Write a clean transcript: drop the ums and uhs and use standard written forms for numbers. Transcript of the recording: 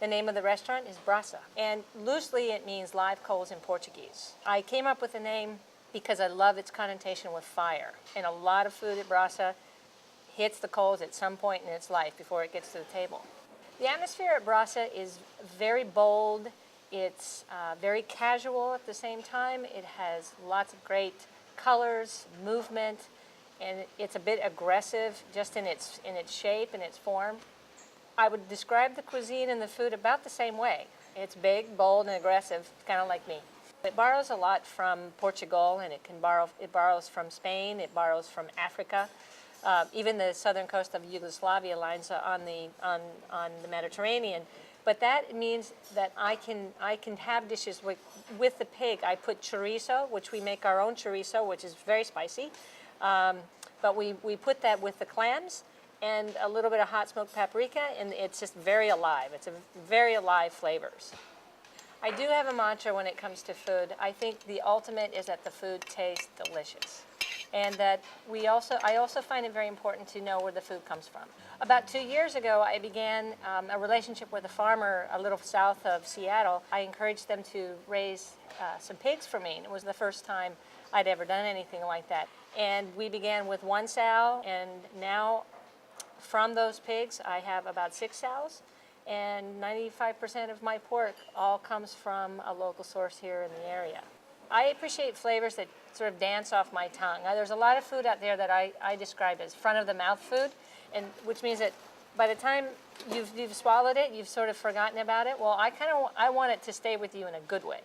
The name of the restaurant is Brasa, and loosely it means live coals in Portuguese. I came up with the name because I love its connotation with fire, and a lot of food at Brasa hits the coals at some point in its life before it gets to the table. The atmosphere at Brasa is very bold. It's very casual at the same time. It has lots of great colors, movement, and it's a bit aggressive just in its shape and its form. I would describe the cuisine and the food about the same way. It's big, bold, and aggressive, kind of like me. It borrows a lot from Portugal, and it borrows from Spain, it borrows from Africa. Even the southern coast of Yugoslavia lines on the Mediterranean. But that means that I can have dishes with the pig. I put chorizo, which we make our own chorizo, which is very spicy. But we put that with the clams and a little bit of hot smoked paprika, and it's just very alive. It's a very alive flavors. I do have a mantra when it comes to food. I think the ultimate is that the food tastes delicious. And that I also find it very important to know where the food comes from. About 2 years ago, I began a relationship with a farmer a little south of Seattle. I encouraged them to raise some pigs for me, and it was the first time I'd ever done anything like that. And we began with 1 sow, and now from those pigs, I have about 6 sows, and 95% of my pork all comes from a local source here in the area. I appreciate flavors that sort of dance off my tongue. There's a lot of food out there that I describe as front-of-the-mouth food, and which means that by the time you've swallowed it, you've sort of forgotten about it. Well, I want it to stay with you in a good way.